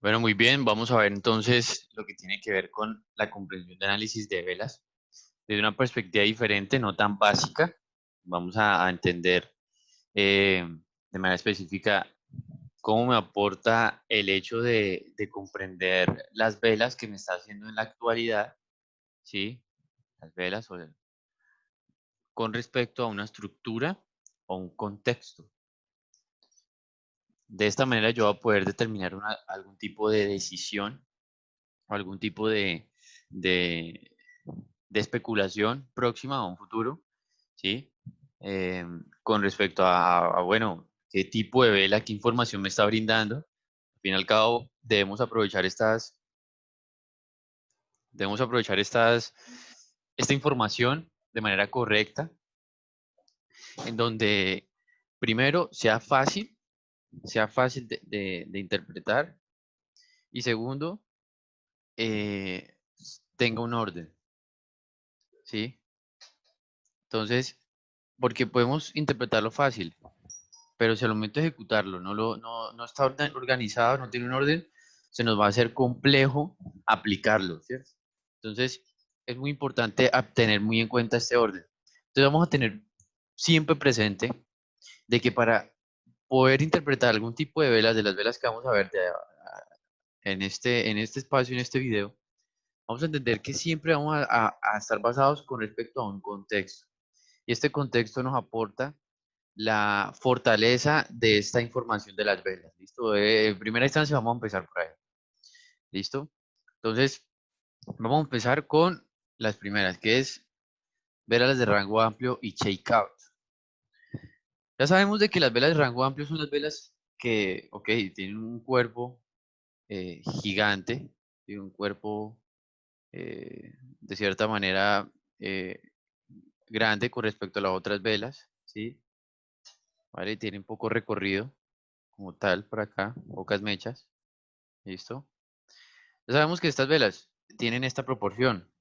Bueno, muy bien, vamos a ver entonces lo que tiene que ver con la comprensión de análisis de velas desde una perspectiva diferente, no tan básica. Vamos a entender de manera específica cómo me aporta el hecho de comprender las velas que me está haciendo en la actualidad, ¿sí? Las velas con respecto a una estructura o un contexto. De esta manera yo voy a poder determinar algún tipo de decisión o algún tipo de, de especulación próxima a un futuro, ¿sí? Con respecto bueno, qué tipo de vela, qué información me está brindando. Al fin y al cabo, debemos aprovechar esta información de manera correcta, en donde primero sea fácil de interpretar y segundo, eh, tenga un orden, ¿sí? Entonces, porque podemos interpretarlo fácil, pero si al momento de ejecutarlo no está organizado, no tiene un orden, se nos va a hacer complejo aplicarlo, ¿cierto? Entonces, es muy importante tener muy en cuenta este orden. Entonces, vamos a tener siempre presente de que para poder interpretar algún tipo de velas, de las velas que vamos a ver en este espacio, en este video, vamos a entender que siempre vamos a estar basados con respecto a un contexto. Y este contexto nos aporta la fortaleza de esta información de las velas. ¿Listo? En primera instancia vamos a empezar por ahí. ¿Listo? Entonces, vamos a empezar con las primeras, que es velas de rango amplio y shakeout. Ya sabemos de que las velas de rango amplio son las velas que, ok, tienen un cuerpo gigante, y un cuerpo de cierta manera eh, grande con respecto a las otras velas, ¿sí? ¿Vale? Tienen poco recorrido como tal por acá, pocas mechas. ¿Listo? Ya sabemos que estas velas tienen esta proporción,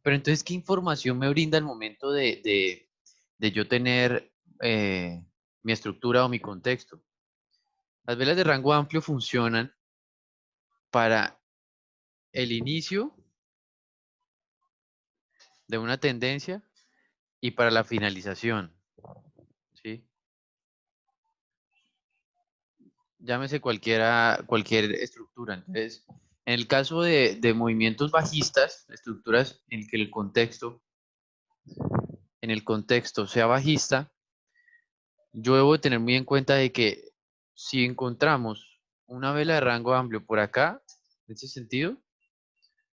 pero entonces, ¿qué información me brinda el momento de yo tener mi estructura o mi contexto? Las velas de rango amplio funcionan para el inicio de una tendencia y para la finalización, ¿sí? Llámese cualquier estructura. Entonces, en el caso de movimientos bajistas, estructuras en el contexto sea bajista, yo debo tener muy en cuenta de que si encontramos una vela de rango amplio por acá, en ese sentido,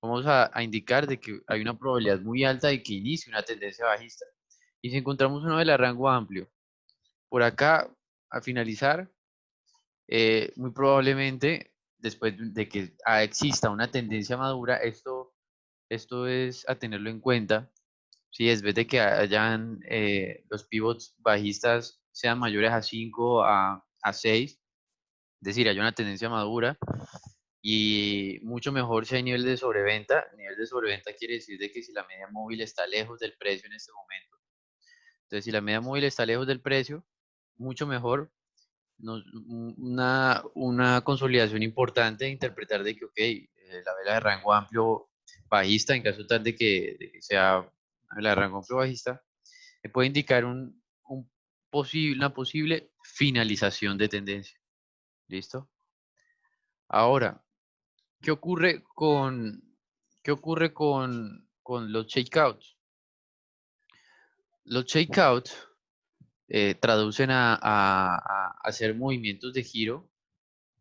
vamos a indicar de que hay una probabilidad muy alta de que inicie una tendencia bajista. Y si encontramos una vela de rango amplio por acá a finalizar, muy probablemente después de que exista una tendencia madura, esto es a tenerlo en cuenta. Si es vez de que hayan los pivots bajistas sean mayores a 5 a 6, es decir, hay una tendencia madura y mucho mejor si hay nivel de sobreventa. Nivel de sobreventa quiere decir de que si la media móvil está lejos del precio en este momento. Entonces, si la media móvil está lejos del precio, mucho mejor. Una consolidación importante de interpretar de que, ok, la vela de rango amplio bajista, en caso tal de que sea una vela de rango amplio bajista, me puede indicar una posible finalización de tendencia. ¿Listo? Ahora, ¿qué ocurre con los shakeouts? Los shakeouts traducen a hacer movimientos de giro,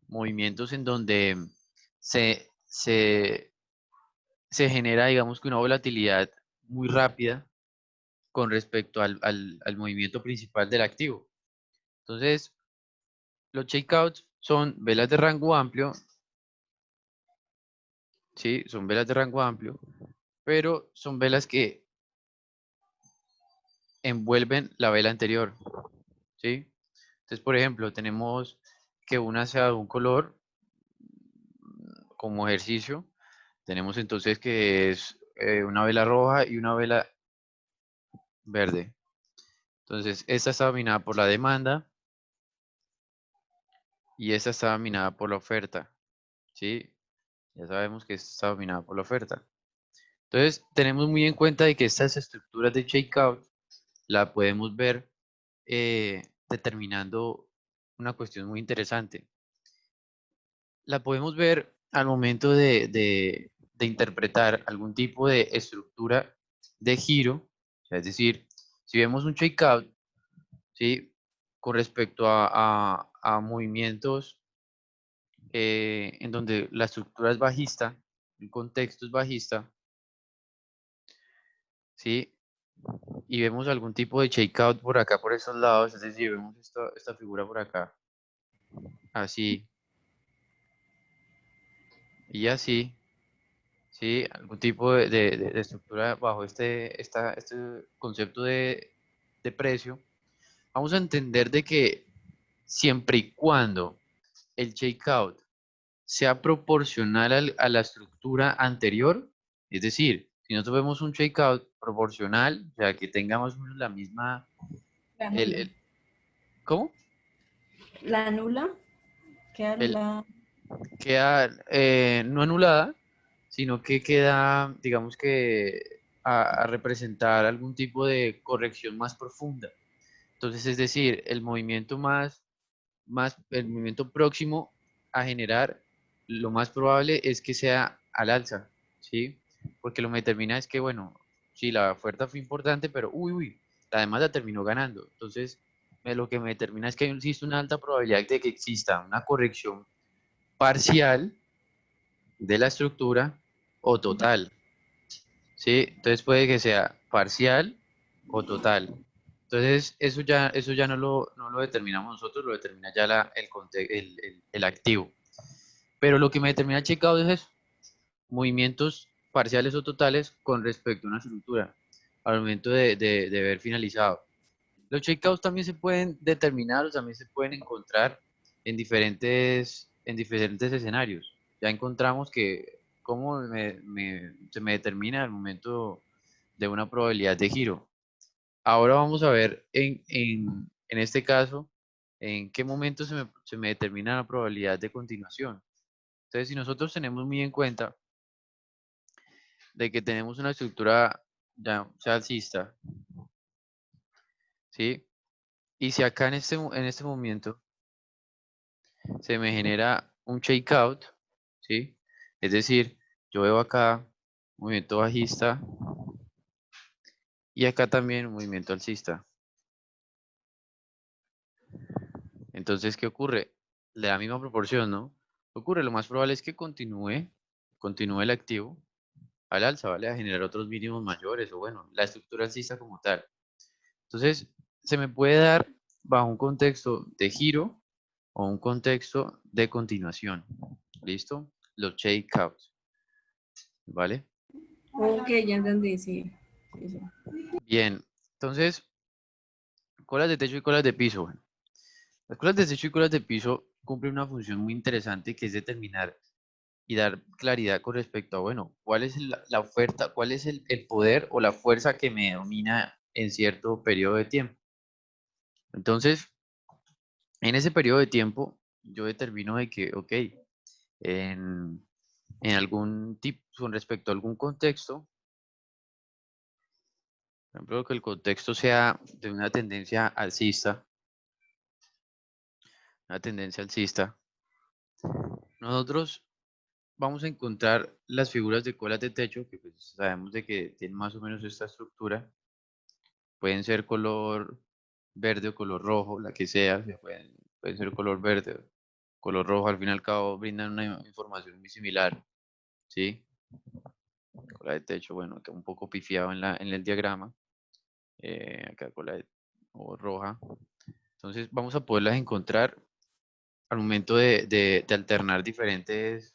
movimientos en donde se, se, se genera, digamos que una volatilidad muy rápida con respecto al movimiento principal del activo. Entonces, los shakeouts son velas de rango amplio, ¿sí? Son velas de rango amplio, pero son velas que envuelven la vela anterior, ¿sí? Entonces, por ejemplo, tenemos que una sea de un color como ejercicio. Tenemos entonces que es una vela roja y una vela verde. Entonces, esta está dominada por la demanda y esta está dominada por la oferta, ¿sí? Ya sabemos que esta está dominada por la oferta. Entonces, tenemos muy en cuenta de que estas estructuras de shakeout la podemos ver determinando una cuestión muy interesante. La podemos ver al momento de interpretar algún tipo de estructura de giro, o sea, es decir, si vemos un shakeout, ¿sí? Con respecto a movimientos en donde la estructura es bajista, el contexto es bajista, ¿sí? Y vemos algún tipo de shakeout por acá, por estos lados, es decir, vemos esta figura por acá, así y así, ¿sí? Algún tipo de estructura bajo este concepto de precio. Vamos a entender de que siempre y cuando el shakeout sea proporcional a la estructura anterior, es decir, si nosotros vemos un shakeout proporcional, o sea, que tenga más o menos la misma, La el, nula. ¿cómo? La nula queda El, anulada. queda no anulada, sino que queda, digamos que, a representar algún tipo de corrección más profunda. Entonces, es decir, el movimiento próximo a generar, lo más probable es que sea al alza, ¿sí? Porque lo que determina es que, bueno, sí, la oferta fue importante, pero, la demanda terminó ganando. Entonces, lo que me determina es que existe una alta probabilidad de que exista una corrección parcial de la estructura o total, ¿sí? Entonces puede que sea parcial o total. Entonces eso ya no lo determinamos nosotros, lo determina ya el activo. Pero lo que me determina el checkout es eso, movimientos parciales o totales con respecto a una estructura al momento de ver finalizado. Los checkouts también se pueden determinar o también se pueden encontrar en diferentes escenarios. Ya encontramos que cómo se me determina el momento de una probabilidad de giro. Ahora vamos a ver en este caso en qué momento se me determina la probabilidad de continuación. Entonces, si nosotros tenemos muy en cuenta de que tenemos una estructura ya sea alcista, ¿sí? Y si acá en este momento se me genera un shakeout, ¿sí? Es decir, yo veo acá un movimiento bajista y acá también un movimiento alcista. Entonces, ¿qué ocurre? Le da misma proporción, ¿no? ¿Qué ocurre? Lo más probable es que continúe el activo al alza, ¿vale? A generar otros mínimos mayores o bueno, la estructura alcista como tal. Entonces, se me puede dar bajo un contexto de giro o un contexto de continuación. ¿Listo? Los shakeouts, ¿vale? Ok, ya entendí, sí. Sí, sí. Bien, entonces, colas de techo y colas de piso. Bueno, las colas de techo y colas de piso cumplen una función muy interesante que es determinar y dar claridad con respecto a, bueno, cuál es la oferta, cuál es el poder o la fuerza que me domina en cierto periodo de tiempo. Entonces, en ese periodo de tiempo, yo determino de que, ok, en, en algún tipo, con respecto a algún contexto, por ejemplo, que el contexto sea de una tendencia alcista, nosotros vamos a encontrar las figuras de colas de techo, que pues sabemos de que tienen más o menos esta estructura, pueden ser color verde o color rojo, la que sea, pueden ser color verde, color rojo, al fin y al cabo brindan una información muy similar, ¿sí? Cola de techo, bueno, acá un poco pifiado en el diagrama, acá cola o roja. Entonces vamos a poderlas encontrar al momento de alternar diferentes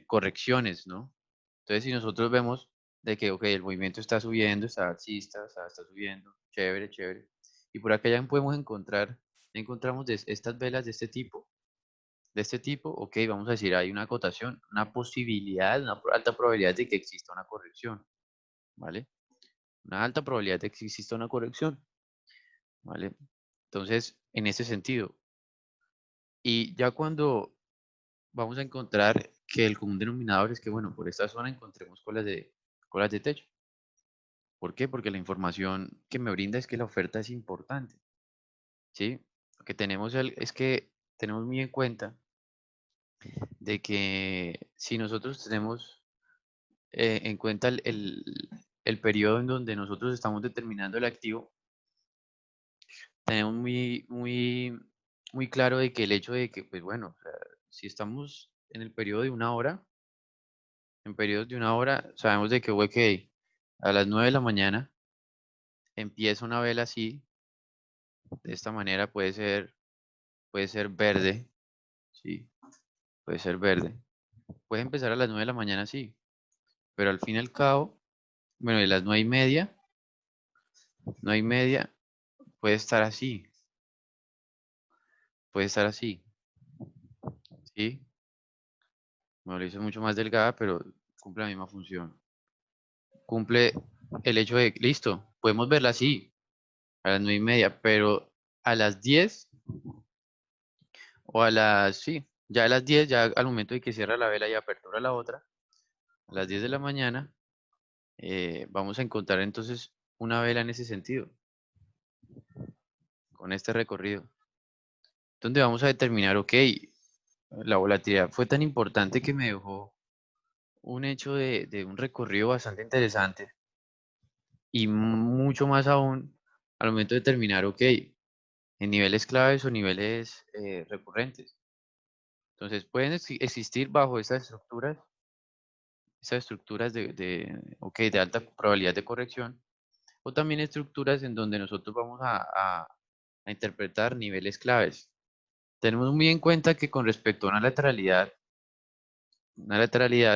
correcciones, ¿no? Entonces, si nosotros vemos de que, ok, el movimiento está subiendo, está alcista, está subiendo, chévere, chévere. Y por acá ya podemos encontramos estas velas de este tipo, ok, vamos a decir, hay una acotación, una posibilidad, una alta probabilidad de que exista una corrección, ¿vale? Una alta probabilidad de que exista una corrección, ¿vale? Entonces, en ese sentido, y ya cuando vamos a encontrar que el común denominador es que, bueno, por esta zona encontremos colas de techo. ¿Por qué? Porque la información que me brinda es que la oferta es importante, ¿sí? Lo que tenemos es que tenemos muy en cuenta de que si nosotros tenemos en cuenta el periodo en donde nosotros estamos determinando el activo, tenemos muy claro de que el hecho de que, pues bueno, o sea, si estamos en el periodo de una hora, en periodos de una hora, sabemos de que, ok, a las 9 de la mañana empieza una vela así, de esta manera puede ser verde, sí, puede ser verde. Puede empezar a las 9 de la mañana, sí, pero al fin y al cabo, bueno, de las 9:30, puede estar así, puede estar así, ¿sí? Me lo hice mucho más delgada, pero cumple la misma función. Cumple el hecho de, listo, podemos verla así, a las 9:30, pero a las 10 o a las, sí, ya a las 10, ya al momento de que cierra la vela y apertura la otra, a las 10 de la mañana, vamos a encontrar entonces una vela en ese sentido, con este recorrido, donde vamos a determinar, ok, la volatilidad fue tan importante que me dejó un hecho de un recorrido bastante interesante y mucho más aún al momento de determinar, ok, en niveles claves o niveles recurrentes. Entonces pueden existir bajo estas estructuras ok, de alta probabilidad de corrección, o también estructuras en donde nosotros vamos a interpretar niveles claves. Tenemos muy en cuenta que con respecto a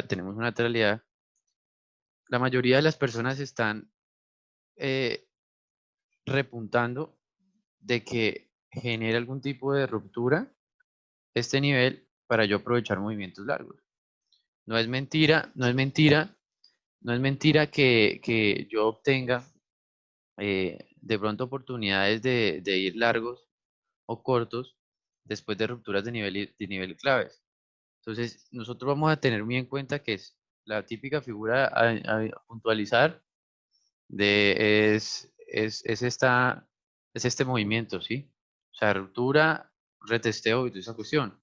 tenemos una lateralidad, la mayoría de las personas están eh, repuntando de que genere algún tipo de ruptura este nivel para yo aprovechar movimientos largos. No es mentira, no es mentira, no es mentira que yo obtenga de pronto oportunidades de ir largos o cortos después de rupturas de nivel claves. Entonces, nosotros vamos a tener muy en cuenta que es la típica figura a puntualizar es este movimiento, ¿sí? O sea, ruptura, retesteo y toda esa cuestión.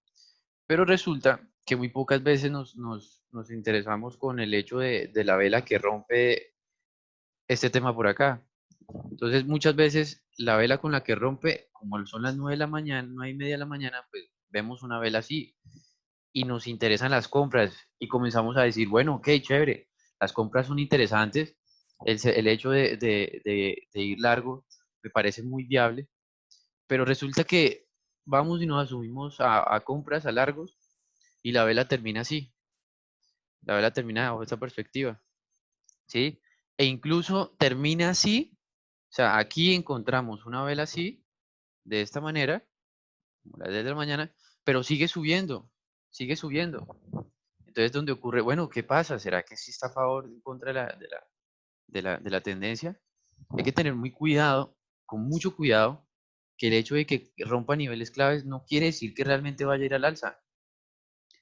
Pero resulta que muy pocas veces nos interesamos con el hecho de la vela que rompe este tema por acá. Entonces, muchas veces la vela con la que rompe, como son las 9 de la mañana, 9:30 de la mañana, pues vemos una vela así y nos interesan las compras y comenzamos a decir, bueno, ok, chévere, las compras son interesantes, el hecho de ir largo me parece muy viable, pero resulta que vamos y nos asumimos a compras a largos y la vela termina así, la vela termina bajo esta perspectiva, ¿sí? E incluso termina así, o sea, aquí encontramos una vela así, de esta manera, como las 10 de la mañana, pero sigue subiendo, sigue subiendo. Entonces, donde ocurre, bueno, ¿qué pasa? ¿Será que sí está a favor o en contra de la tendencia? Hay que tener muy cuidado, con mucho cuidado, que el hecho de que rompa niveles claves no quiere decir que realmente vaya a ir al alza.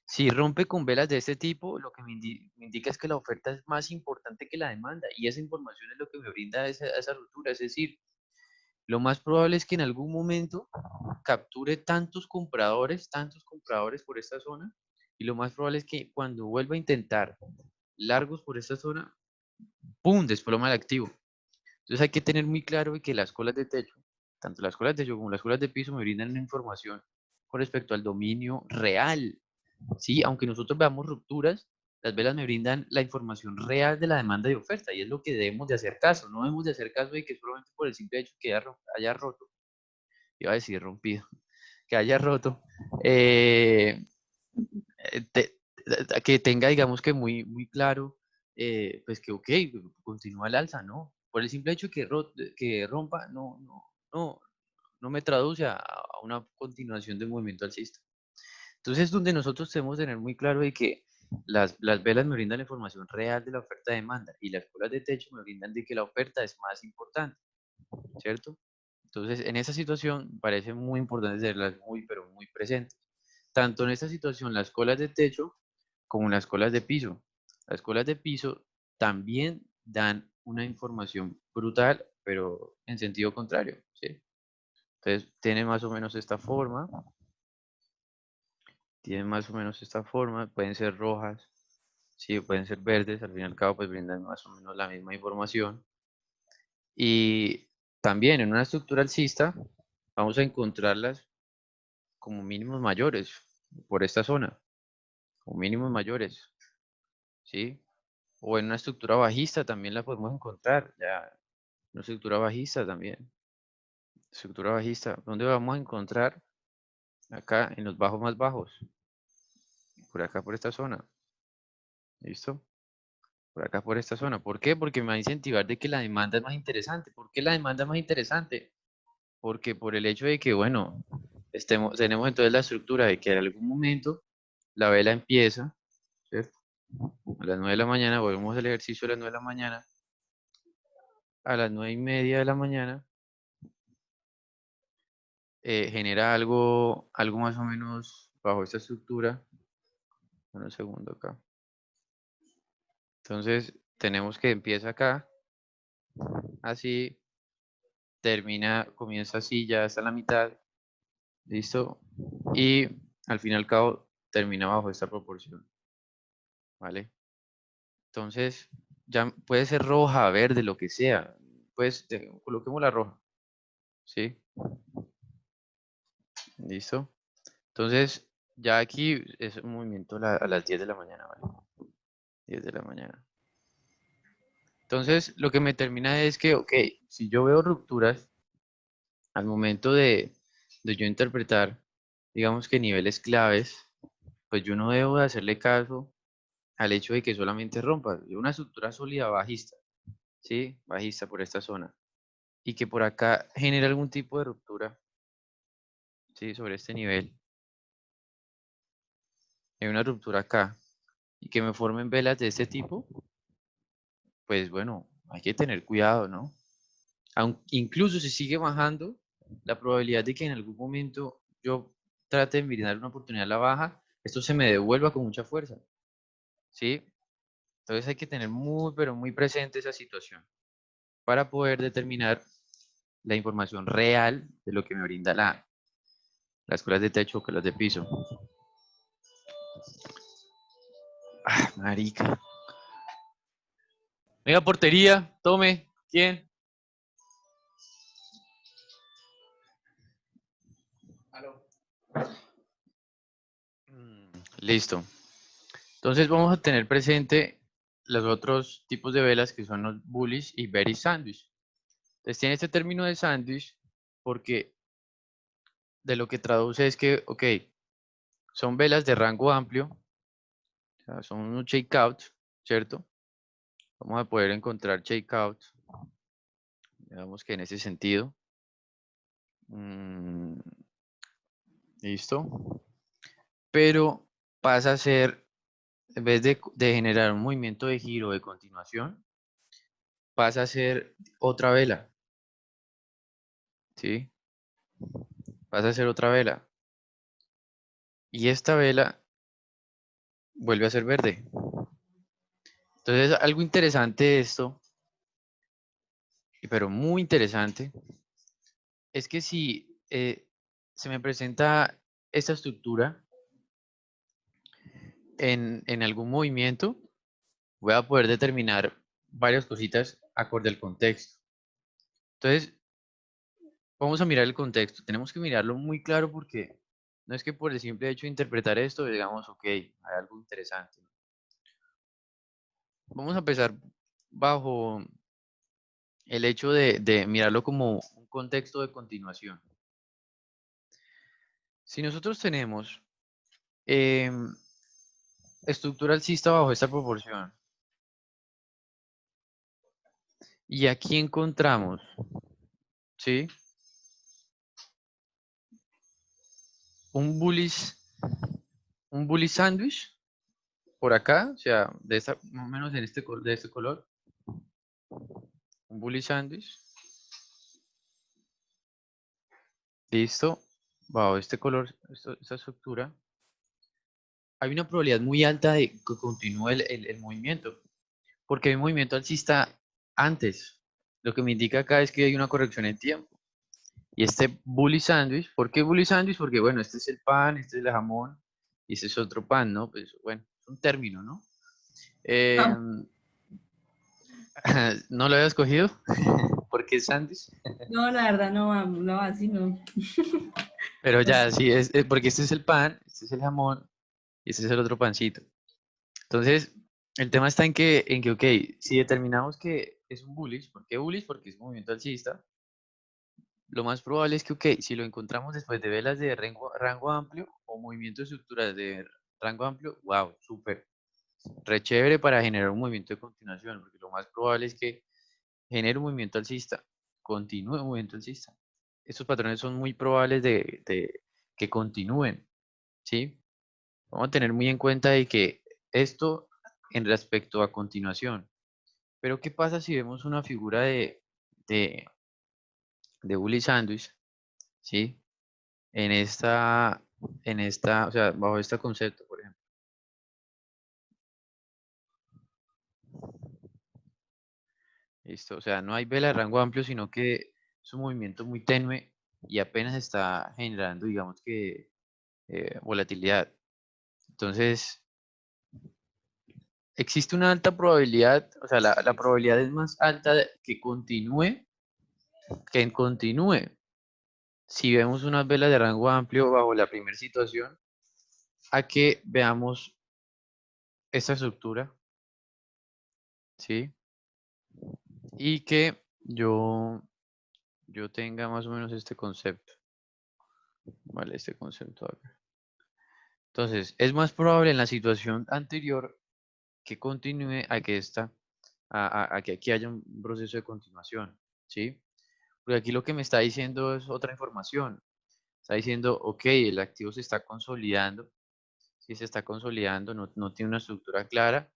Si rompe con velas de este tipo, lo que me indica es que la oferta es más importante que la demanda y esa información es lo que me brinda esa ruptura. Es decir, lo más probable es que en algún momento capture tantos compradores por esta zona y lo más probable es que cuando vuelva a intentar largos por esta zona, ¡pum!, desploma el activo. Entonces hay que tener muy claro de que las colas de techo, tanto las colas de techo como las colas de piso me brindan una información con respecto al dominio real, ¿sí? Aunque nosotros veamos rupturas, las velas me brindan la información real de la demanda y oferta y es lo que debemos de hacer caso. No debemos de hacer caso de que solamente por el simple hecho que haya roto, iba a decir rompido, que haya roto, eh, que tenga, digamos que muy claro, pues que, ok, continúa el alza, ¿no? Por el simple hecho que rompa, no, no me traduce a una continuación del movimiento alcista. Entonces, donde nosotros debemos tener muy claro de que las velas me brindan la información real de la oferta-demanda y las colas de techo me brindan de que la oferta es más importante, ¿cierto? Entonces, en esa situación parece muy importante tenerlas muy, pero muy presentes. tanto en esta situación las colas de techo como las colas de piso. Las colas de piso también dan una información brutal, pero en sentido contrario, ¿sí? Entonces, tiene más o menos esta forma. Tienen más o menos esta forma. Pueden ser rojas, sí, pueden ser verdes. Al fin y al cabo, pues brindan más o menos la misma información. Y también en una estructura alcista vamos a encontrarlas como mínimos mayores por esta zona, como mínimos mayores, ¿sí? O en una estructura bajista también la podemos encontrar, ya, una estructura bajista también, estructura bajista, ¿dónde vamos a encontrar? Acá en los bajos más bajos, por acá por esta zona, ¿listo? Por acá por esta zona, ¿por qué? Porque me va a incentivar de que la demanda es más interesante. ¿Por qué la demanda es más interesante? Porque por el hecho de que, bueno, tenemos entonces la estructura de que en algún momento la vela empieza, ¿cierto? A las 9 de la mañana, volvemos al ejercicio a las 9 de la mañana, a las 9:30 de la mañana, genera algo más o menos bajo esta estructura. Un segundo acá. Entonces, tenemos que empieza acá, así, comienza así, ya hasta la mitad, ¿listo? Y al fin y al cabo termina bajo esta proporción, ¿vale? Entonces, ya puede ser roja, verde, lo que sea. Pues coloquemos la roja, ¿sí? ¿Listo? Entonces, ya aquí es un movimiento a las 10 de la mañana, ¿vale? 10 de la mañana. Entonces, lo que me termina es que, ok, si yo veo rupturas, al momento de yo interpretar, digamos que niveles claves, pues yo no debo de hacerle caso al hecho de que solamente rompa. Una estructura sólida bajista, ¿sí? Bajista por esta zona. Y que por acá genere algún tipo de ruptura, ¿sí? Sobre este nivel. Hay una ruptura acá. Y que me formen velas de este tipo, pues bueno, hay que tener cuidado, ¿no? Incluso si sigue bajando, la probabilidad de que en algún momento yo trate de brindar una oportunidad a la baja, esto se me devuelva con mucha fuerza, ¿sí? Entonces hay que tener muy, pero muy presente esa situación para poder determinar la información real de lo que me brinda las colas de techo o colas de piso. Ah, marica. Venga, portería, tome. ¿Quién? Aló. Listo. Entonces vamos a tener presente los otros tipos de velas que son los bullish y bearish sandwich. Entonces tiene este término de sandwich porque de lo que traduce es que, ok, son velas de rango amplio, o sea, son unos shakeouts, ¿cierto? Vamos a poder encontrar shakeouts, digamos que en ese sentido. Mm, listo. Pero pasa a ser, en vez de generar un movimiento de giro de continuación, pasa a ser otra vela, ¿sí? Pasa a ser otra vela. Y esta vela vuelve a ser verde. Entonces, algo interesante de esto, pero muy interesante, es que si se me presenta esta estructura en algún movimiento, voy a poder determinar varias cositas acorde al contexto. Entonces, vamos a mirar el contexto. Tenemos que mirarlo muy claro porque no es que por el simple hecho de interpretar esto, digamos, ok, hay algo interesante. Vamos a empezar bajo el hecho de mirarlo como un contexto de continuación. Si nosotros tenemos estructura alcista bajo esta proporción y aquí encontramos, ¿sí? Un bullish, un bullish sandwich por acá, o sea, más o menos de este color, un bullish sandwich, listo, bajo este color, esta estructura. hay una probabilidad muy alta de que continúe el movimiento, porque hay un movimiento alcista antes. Lo que me indica acá es que hay una corrección en tiempo. Y este bully sandwich, ¿por qué bully sandwich? Porque bueno, este es el pan, este es el jamón y este es otro pan, ¿no? Pues bueno, es un término, ¿no? Eh, No, ¿No lo había escogido? ¿Por qué sándwich? no, la verdad no, no, así no. Pero Pues, ya, sí, es porque este es el pan, este es el jamón y este es el otro pancito. Entonces, el tema está en que, ok, si determinamos que es un bullish, ¿por qué bullish? Porque es un movimiento alcista. Lo más probable es que, ok, si lo encontramos después de velas de rango amplio o movimiento de estructuras de rango amplio, wow, súper, re chévere para generar un movimiento de continuación, porque lo más probable es que genere un movimiento alcista, continúe un movimiento alcista. Estos patrones son muy probables de que continúen, ¿sí? Vamos a tener muy en cuenta de que esto en respecto a continuación. Pero ¿qué pasa si vemos una figura de, de bully sandwich, ¿sí? En esta, o sea, bajo este concepto, por ejemplo. Listo, o sea, no hay vela de rango amplio, sino que es un movimiento muy tenue y apenas está generando, digamos que, volatilidad. Entonces, existe una alta probabilidad, o sea, la probabilidad es más alta de que continúe. Si vemos unas velas de rango amplio bajo la primera situación, a que veamos esta estructura, ¿sí? Y que yo tenga más o menos este concepto, ¿vale? Este concepto acá. Entonces, es más probable en la situación anterior que continúe a que a que aquí haya un proceso de continuación, ¿sí? Porque aquí lo que me está diciendo es otra información. Está diciendo, ok, el activo se está consolidando. Si se está consolidando, no tiene una estructura clara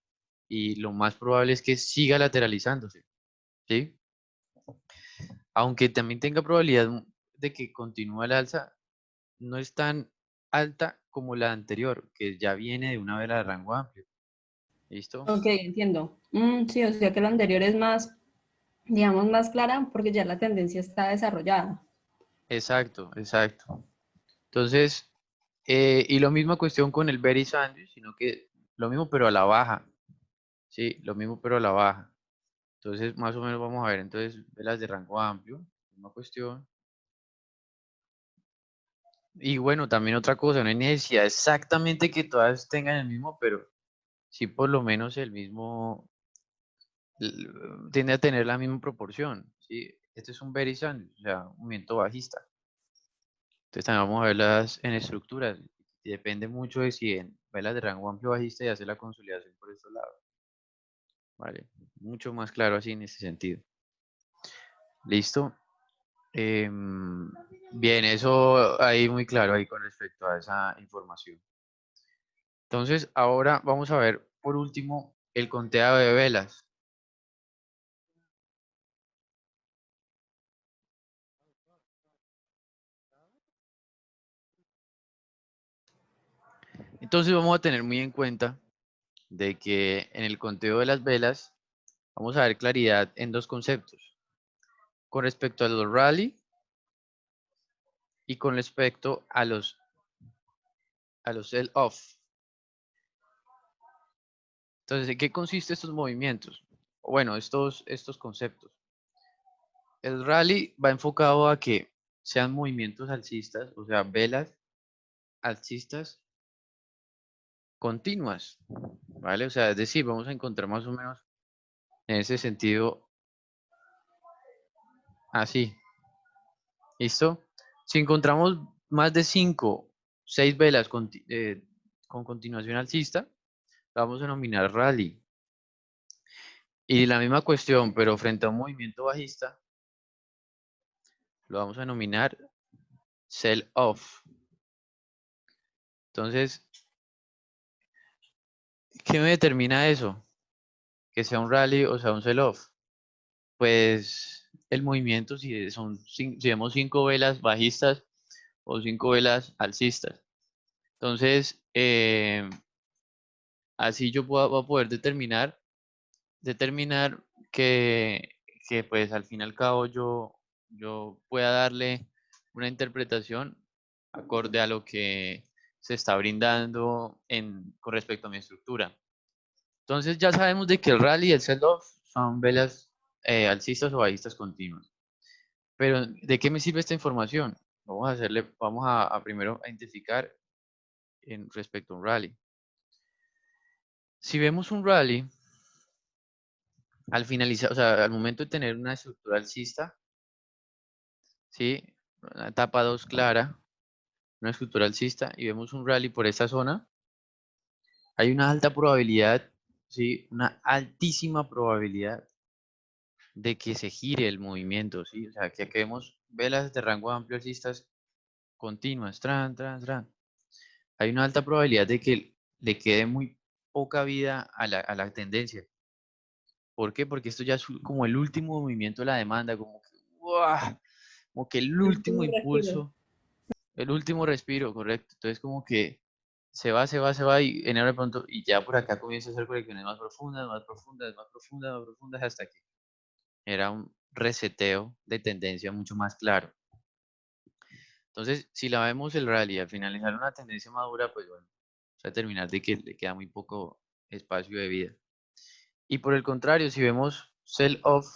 y lo más probable es que siga lateralizándose, ¿sí? Aunque también tenga probabilidad de que continúe al alza, no es tan alta como la anterior, que ya viene de una vela de rango amplio. ¿Listo? ok, entiendo. Sí, o sea que la anterior es más, digamos, más clara porque ya la tendencia está desarrollada. Exacto, exacto. Entonces, y lo misma cuestión con el Berry Sandwich, sino que lo mismo pero a la baja, ¿sí? Lo mismo pero a la baja. Entonces, más o menos vamos a ver, entonces, velas de rango amplio, misma cuestión. Y bueno, también otra cosa, no hay necesidad exactamente que todas tengan el mismo, pero sí por lo menos el mismo, tiende a tener la misma proporción, ¿sí? Este es un Berry Sandwich, o sea, un movimiento bajista. Entonces también vamos a verlas en estructuras. Y depende mucho de si en velas de rango amplio bajista y hace la consolidación por estos lados. ¿Vale? Mucho más claro así en ese sentido. ¿Listo? Bien, eso ahí muy claro ahí con respecto a esa información. Entonces, ahora vamos a ver por último el conteado de velas. Entonces vamos a tener muy en cuenta de que en el conteo de las velas vamos a ver claridad en dos conceptos. Con respecto a los rally y con respecto a los sell-off. Entonces, ¿en qué consiste estos movimientos? Bueno, estos conceptos. El rally va enfocado a que sean movimientos alcistas, o sea, velas alcistas continuas, ¿vale? O sea, es decir, vamos a encontrar más o menos en ese sentido así, ¿listo? Si encontramos más de 5, 6 velas con continuación alcista, la vamos a denominar rally. Y la misma cuestión, pero frente a un movimiento bajista, lo vamos a denominar sell off. Entonces, ¿qué me determina eso? Que sea un rally o sea un sell off. Pues el movimiento, si vemos 5 velas bajistas o 5 velas alcistas. Entonces, Así yo voy a poder determinar que pues al fin y al cabo yo pueda darle una interpretación acorde a lo que se está brindando con respecto a mi estructura. Entonces ya sabemos de que el rally y el sell-off son velas alcistas o bajistas continuas. Pero ¿de qué me sirve esta información? Vamos a primero a identificar en respecto a un rally. Si vemos un rally, al finalizar, o sea, al momento de tener una estructura alcista, ¿sí? Una etapa 2 clara, una estructura alcista, y vemos un rally por esta zona, hay una alta probabilidad, ¿sí? Una altísima probabilidad de que se gire el movimiento, ¿sí? O sea, que aquí vemos velas de rango amplio alcistas continuas, tran, tran, tran. Hay una alta probabilidad de que le quede muy poca vida a la tendencia. ¿Por qué? Porque esto ya es como el último movimiento de la demanda, como que, ¡guau! Como que el El último último respiro. impulso, el último respiro, correcto. Entonces como que se va, se va, se va y en de pronto, y ya por acá comienza a hacer correcciones más profundas, más profundas, más profundas, más profundas, hasta que era un reseteo de tendencia mucho más claro. Entonces, si la vemos el rally al finalizar una tendencia madura, pues bueno, va a terminar de que le queda muy poco espacio de vida. Y por el contrario, si vemos sell-off,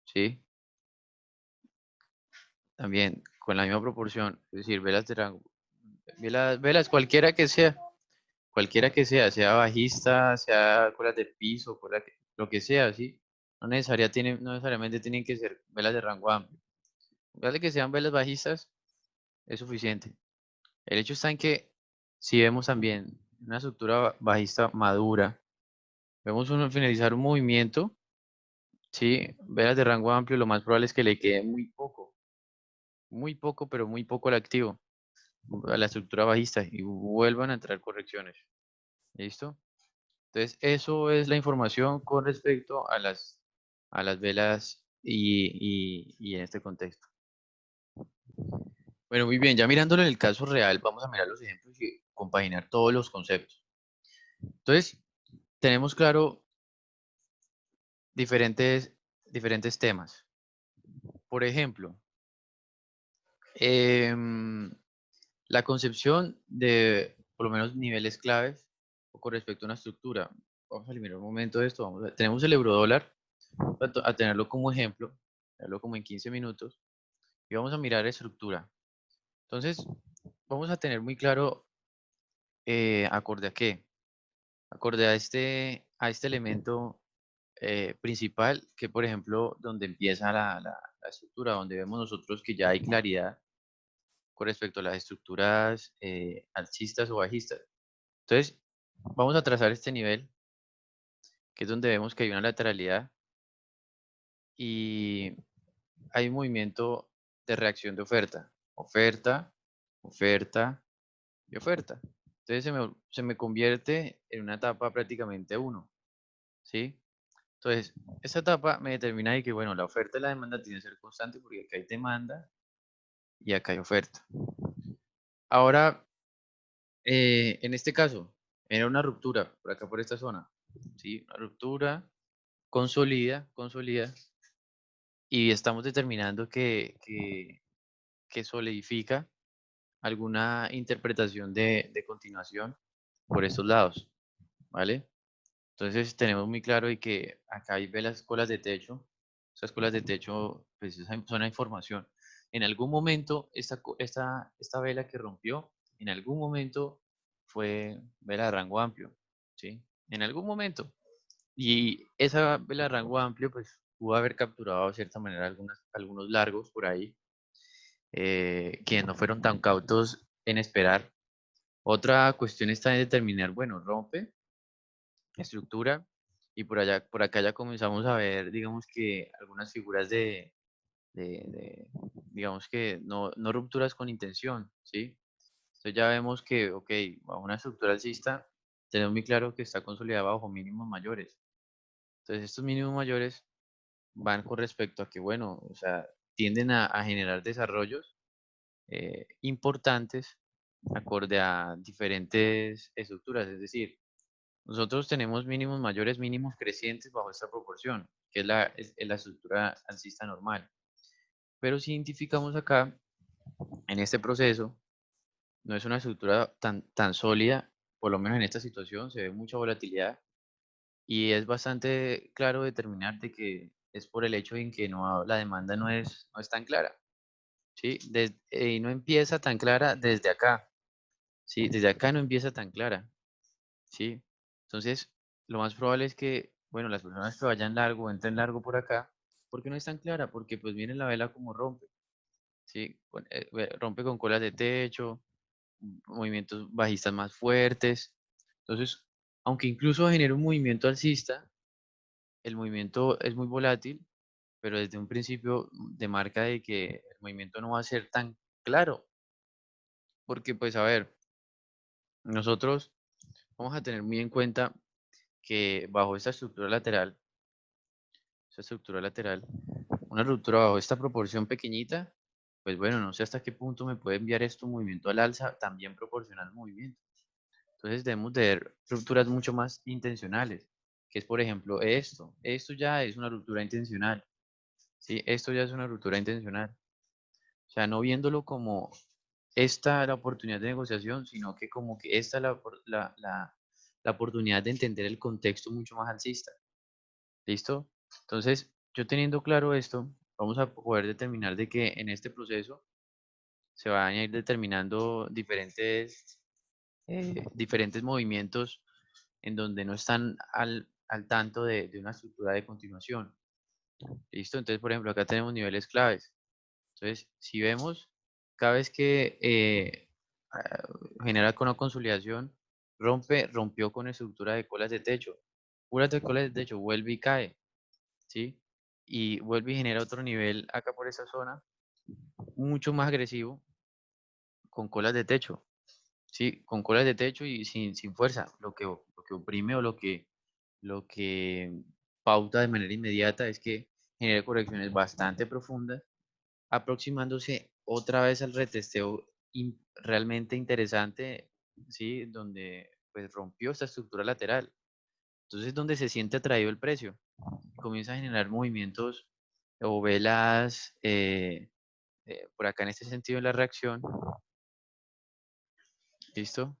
¿sí? También con la misma proporción, es decir, velas de rango, velas cualquiera que sea bajista, sea colas de piso, lo que sea, ¿sí? No necesariamente tienen que ser velas de rango amplio. Vale que sean velas bajistas, es suficiente. El hecho está en que si vemos también una estructura bajista madura, vemos finalizar un movimiento, ¿sí? Velas de rango amplio, lo más probable es que le quede muy poco, pero muy poco al activo, a la estructura bajista y vuelvan a entrar correcciones. ¿Listo? Entonces, eso es la información con respecto a las velas y en este contexto. Bueno, muy bien, ya mirándolo en el caso real, vamos a mirar los ejemplos y compaginar todos los conceptos. Entonces, tenemos claro diferentes temas. Por ejemplo, em, la concepción de por lo menos niveles claves o con respecto a una estructura. Vamos a eliminar un momento esto. Tenemos el eurodólar, a tenerlo como ejemplo, tenerlo como en 15 minutos, y vamos a mirar estructura. Entonces, vamos a tener muy claro acorde a qué, acorde a este elemento principal, que por ejemplo, donde empieza la estructura, donde vemos nosotros que ya hay claridad con respecto a las estructuras alcistas o bajistas. Entonces, vamos a trazar este nivel, que es donde vemos que hay una lateralidad y hay un movimiento de reacción de oferta. Oferta, oferta y oferta. Entonces se me convierte en una etapa prácticamente uno, ¿sí? Entonces, esta etapa me determina de que, bueno, la oferta y la demanda tienen que ser constantes porque acá hay demanda y acá hay oferta. Ahora, en este caso, era una ruptura por acá, por esta zona, ¿sí? Una ruptura, consolida, y estamos determinando que solidifica alguna interpretación de continuación por estos lados, ¿vale? Entonces tenemos muy claro de que acá hay velas, colas de techo. Esas colas de techo, pues son la información. En algún momento, esta vela que rompió, en algún momento fue vela de rango amplio, ¿sí? En algún momento. Y esa vela de rango amplio, pues pudo haber capturado de cierta manera algunos largos por ahí, que no fueron tan cautos en esperar. Otra cuestión está en determinar, bueno, rompe estructura y por acá ya comenzamos a ver, digamos que algunas figuras digamos que no rupturas con intención, ¿sí? Entonces ya vemos que, ok, bajo una estructura alcista, tenemos muy claro que está consolidada bajo mínimos mayores. Entonces estos mínimos mayores van con respecto a que, bueno, o sea, tienden a generar desarrollos importantes acorde a diferentes estructuras. Es decir, nosotros tenemos mínimos mayores, mínimos crecientes bajo esta proporción, que es la estructura alcista normal. Pero si identificamos acá, en este proceso, no es una estructura tan sólida, por lo menos en esta situación se ve mucha volatilidad y es bastante claro determinar de que es por el hecho en que la demanda no es tan clara, ¿sí? Y no empieza tan clara desde acá, ¿sí? Desde acá no empieza tan clara, ¿sí? Entonces, lo más probable es que, bueno, las personas que vayan largo, entren largo por acá, porque no es tan clara, porque pues miren la vela como rompe, ¿sí? Rompe con colas de techo, movimientos bajistas más fuertes. Entonces, aunque incluso genere un movimiento alcista, el movimiento es muy volátil, pero desde un principio demarca de que el movimiento no va a ser tan claro, porque pues a ver, nosotros vamos a tener muy en cuenta que bajo esta estructura lateral, una ruptura bajo esta proporción pequeñita, pues bueno, no sé hasta qué punto me puede enviar esto un movimiento al alza, también proporcional al movimiento. Entonces debemos de ver rupturas mucho más intencionales, que es por ejemplo esto. Esto ya es una ruptura intencional, ¿sí? Esto ya es una ruptura intencional. O sea, no viéndolo como esta la oportunidad de negociación, sino que como que esta la oportunidad de entender el contexto mucho más alcista. ¿Listo? Entonces, yo teniendo claro esto, vamos a poder determinar de que en este proceso se van a ir determinando diferentes movimientos en donde no están al tanto de una estructura de continuación. ¿Listo? Entonces, por ejemplo, acá tenemos niveles claves. Entonces, si vemos, cada vez que genera con una consolidación, rompió con estructura de colas de techo. Puras de colas de techo, vuelve y cae, ¿sí? Y vuelve y genera otro nivel acá por esa zona, mucho más agresivo, con colas de techo, ¿sí? Con colas de techo y sin fuerza, lo que oprime o lo que pauta de manera inmediata es que genere correcciones bastante profundas, aproximándose otra vez al retesteo realmente interesante, ¿sí? Donde pues rompió esta estructura lateral. Entonces, donde se siente atraído el precio, comienza a generar movimientos o velas por acá en este sentido en la reacción, ¿listo?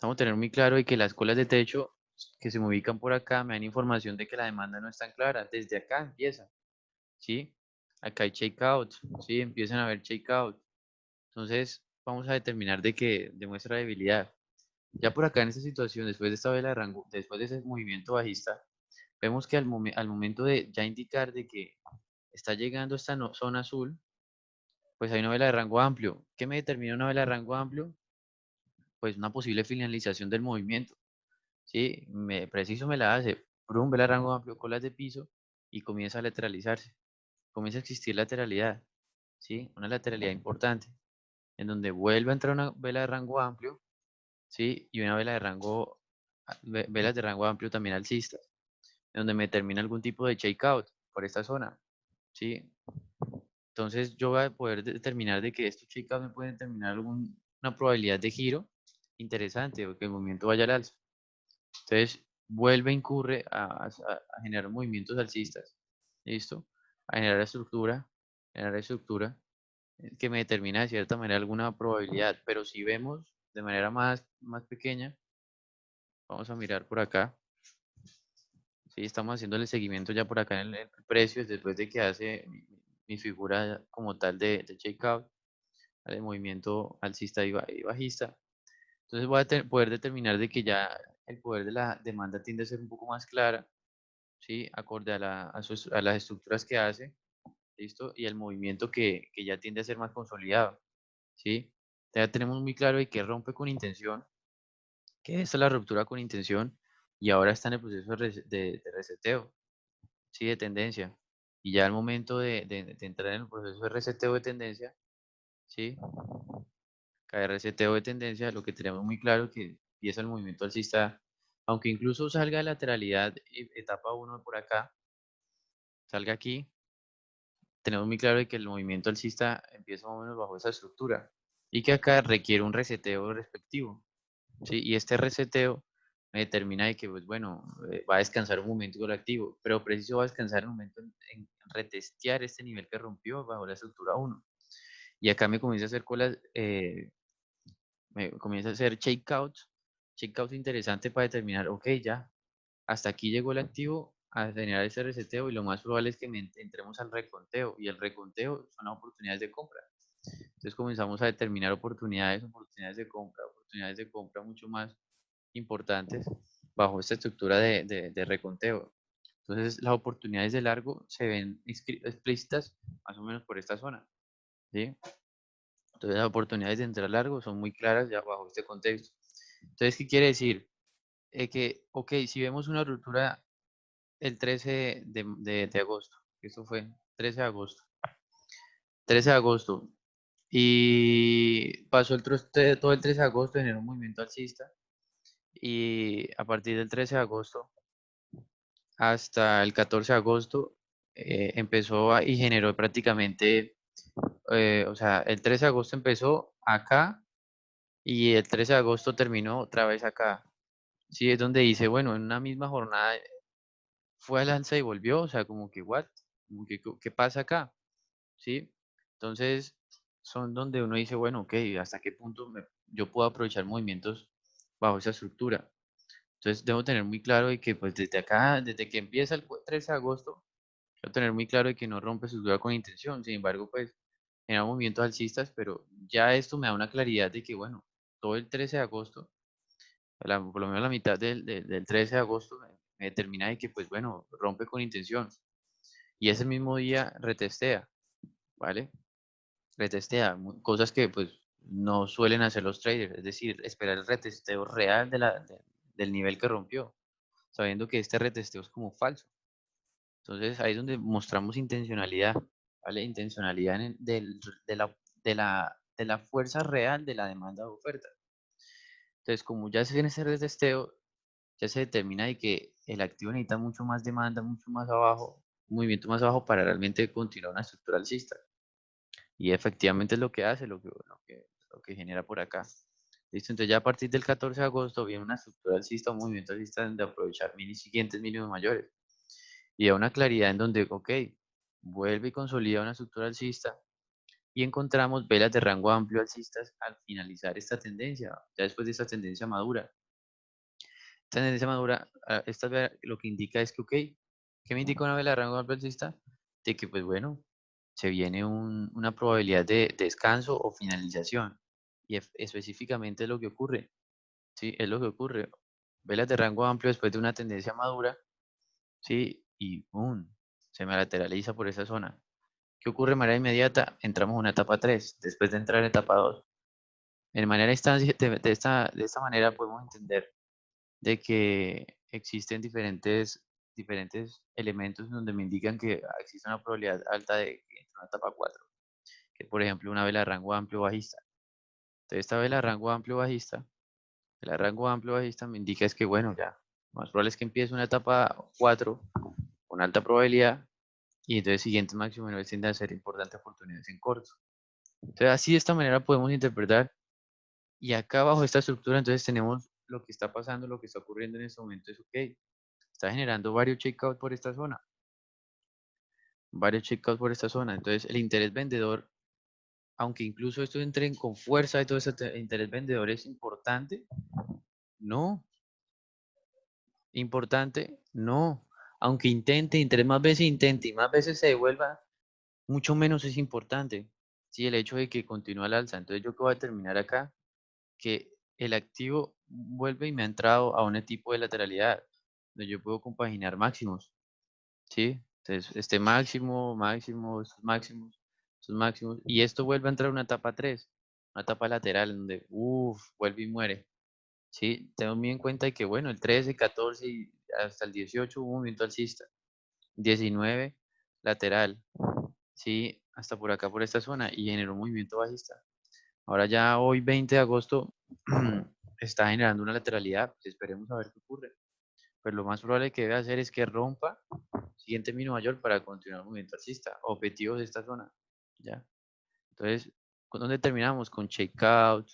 Vamos a tener muy claro de que las colas de techo que se me ubican por acá me dan información de que la demanda no es tan clara. Desde acá empieza, ¿sí? Acá hay shakeout, ¿sí? Empiezan a haber shakeout. Entonces, vamos a determinar de que demuestra debilidad. Ya por acá en esta situación, después de esta vela de rango, después de ese movimiento bajista, vemos que al momento de ya indicar de que está llegando esta zona azul, pues hay una vela de rango amplio. ¿Qué me determina una vela de rango amplio? Pues una posible finalización del movimiento. ¿Sí? Preciso me la hace, brum, vela de rango amplio, colas de piso y comienza a lateralizarse. Comienza a existir lateralidad, ¿sí? Una lateralidad importante, en donde vuelve a entrar una vela de rango amplio, ¿sí? Y una velas de rango amplio también alcistas, en donde me termina algún tipo de shakeout por esta zona, ¿sí? Entonces yo voy a poder determinar de que estos shakeouts me pueden determinar una probabilidad de giro interesante o que el movimiento vaya al alza. Entonces vuelve, incurre a generar movimientos alcistas, ¿listo? A generar estructura que me determina de cierta manera alguna probabilidad, pero si vemos de manera más pequeña, vamos a mirar por acá, ¿sí? Estamos haciendo el seguimiento ya por acá en el precio, después de que hace mi figura como tal de checkout, de movimiento alcista y bajista. Entonces voy a poder determinar de que ya el poder de la demanda tiende a ser un poco más clara, ¿sí? Acorde a las estructuras que hace, ¿listo? Y el movimiento que ya tiende a ser más consolidado, ¿sí? Ya tenemos muy claro de que rompe con intención, que esta es la ruptura con intención y ahora está en el proceso de reseteo, ¿sí? De tendencia. Y ya al momento de entrar en el proceso de reseteo de tendencia, ¿sí? Cada reseteo de tendencia, lo que tenemos muy claro es que empieza el movimiento alcista, aunque incluso salga de lateralidad, etapa uno por acá, salga aquí, tenemos muy claro de que el movimiento alcista empieza más o menos bajo esa estructura. y que acá requiere un reseteo respectivo, ¿sí? Y este reseteo me determina de que, pues bueno, va a descansar un momento con el activo, pero preciso va a descansar un momento en retestear este nivel que rompió bajo la estructura uno. Y acá me comienza a hacer colas, me comienza a hacer checkouts interesantes para determinar, ok, ya, hasta aquí llegó el activo a generar ese reseteo y lo más probable es que entremos al reconteo y el reconteo son las oportunidades de compra. Entonces comenzamos a determinar oportunidades de compra mucho más importantes bajo esta estructura de reconteo. Entonces las oportunidades de largo se ven explícitas más o menos por esta zona, ¿sí? Entonces las oportunidades de entrar largo son muy claras ya bajo este contexto. Entonces, ¿qué quiere decir? Que, ok, si vemos una ruptura el 13 de agosto, eso fue 13 de agosto, 13 de agosto, y pasó todo el 13 de agosto en un movimiento alcista, y a partir del 13 de agosto hasta el 14 de agosto y generó prácticamente, o sea, el 13 de agosto empezó acá y el 13 de agosto terminó otra vez acá. Sí, es donde dice, bueno, en una misma jornada fue al alza y volvió, o sea, como que, what, como que, ¿qué pasa acá? ¿Sí? Entonces, son donde uno dice, bueno, ok, ¿hasta qué punto yo puedo aprovechar movimientos bajo esa estructura? Entonces, debo tener muy claro de que, pues, desde acá, desde que empieza el 13 de agosto, debo tener muy claro de que no rompe estructura con intención. Sin embargo, pues, genera movimientos alcistas, pero ya esto me da una claridad de que, bueno, todo el 13 de agosto, por lo menos la mitad del 13 de agosto, me determina de que, pues, bueno, rompe con intención. Y ese mismo día retestea, ¿vale? Retestea, cosas que pues no suelen hacer los traders, es decir, esperar el retesteo real del nivel que rompió, sabiendo que este retesteo es como falso. Entonces ahí es donde mostramos intencionalidad, ¿vale? Intencionalidad de la fuerza real de la demanda de oferta. Entonces, como ya se tiene ese retesteo, ya se determina de que el activo necesita mucho más demanda, mucho más abajo, un movimiento más abajo para realmente continuar una estructura alcista. Y efectivamente es lo que hace, lo que genera por acá. Listo, entonces ya a partir del 14 de agosto viene una estructura alcista, un movimiento alcista de aprovechar siguientes mínimos mayores. Y da una claridad en donde, ok, vuelve y consolida una estructura alcista y encontramos velas de rango amplio alcistas al finalizar esta tendencia, ya después de esta tendencia madura. Esta tendencia madura, lo que indica es que, ok, ¿qué me indica una vela de rango amplio alcista? De que, pues bueno, se viene una probabilidad de descanso o finalización. Y específicamente es lo que ocurre. Sí, es lo que ocurre. Velas de rango amplio después de una tendencia madura, sí, y ¡pum! Se me lateraliza por esa zona. ¿Qué ocurre de manera inmediata? Entramos a una etapa 3 después de entrar en etapa 2. En manera instancia, de esta manera podemos entender de que existen diferentes elementos en donde me indican que existe una probabilidad alta de que entre una etapa 4, que por ejemplo una vela de rango amplio bajista. Entonces esta vela de rango amplio bajista, el rango amplio bajista me indica es que bueno, ya, más probable es que empiece una etapa 4 con alta probabilidad y entonces siguientes máximo nivel tienden a ser importantes oportunidades en corto. Entonces así de esta manera podemos interpretar y acá bajo esta estructura entonces tenemos lo que está pasando, lo que está ocurriendo en este momento es ok, está generando varios checkouts por esta zona, varios checkouts por esta zona. Entonces el interés vendedor, aunque incluso esto entre con fuerza y todo ese interés vendedor es importante, no, importante, no. Aunque intente, entre más veces intente y más veces se devuelva, mucho menos es importante. Sí, el hecho de que continúa al alza. Entonces, yo que voy a terminar acá, que el activo vuelve y me ha entrado a un tipo de lateralidad, donde yo puedo compaginar máximos. ¿Sí? Entonces, este máximo, máximo, estos máximos, y esto vuelve a entrar a una etapa 3 una etapa lateral, en donde, uff, vuelve y muere. Sí, tengo muy en cuenta que, bueno, el 13, 14 y hasta el 18 hubo un movimiento alcista. 19, lateral. Sí, hasta por acá, por esta zona, y generó un movimiento bajista. Ahora ya hoy, 20 de agosto, está generando una lateralidad. Pues esperemos a ver qué ocurre. Pero lo más probable que debe hacer es que rompa siguiente mínimo mayor para continuar el movimiento alcista. Objetivos de esta zona. ¿Ya? Entonces, ¿Con dónde terminamos? Con checkout,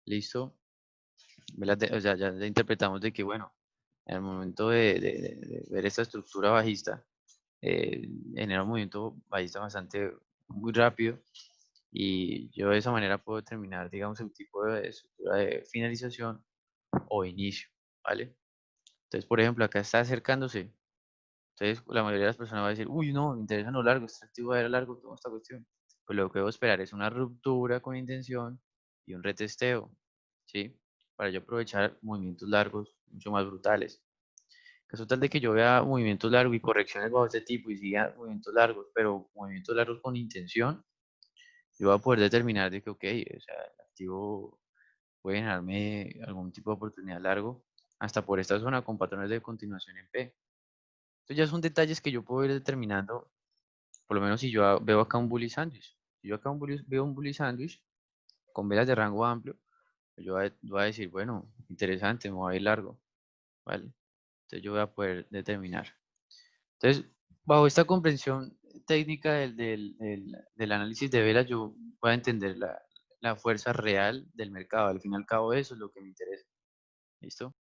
¿listo? O sea, ya interpretamos de que, bueno, en el momento de ver esta estructura bajista, genera un movimiento bajista bastante muy rápido y yo de esa manera puedo determinar, digamos, el tipo de estructura de finalización o inicio, ¿vale? Entonces, por ejemplo, acá está acercándose. Entonces, la mayoría de las personas va a decir, uy, no, me interesa lo largo, este activo era largo, toda esta cuestión. Pues lo que debo esperar es una ruptura con intención y un retesteo, ¿sí? Para yo aprovechar movimientos largos mucho más brutales. Caso tal de que yo vea movimientos largos y correcciones bajo este tipo y siga movimientos largos, pero movimientos largos con intención, yo voy a poder determinar de que, ok, o sea, el activo puede generarme algún tipo de oportunidad largo hasta por esta zona con patrones de continuación en P. Estos ya son detalles que yo puedo ir determinando, por lo menos si yo veo acá un bully sandwich. Si yo acá veo un bully sandwich con velas de rango amplio, pues yo voy a decir, bueno, interesante, me voy a ir largo, ¿vale? Entonces yo voy a poder determinar. Entonces, bajo esta comprensión técnica del análisis de velas, yo voy a entender la fuerza real del mercado. Al fin y al cabo, eso es lo que me interesa. ¿Listo?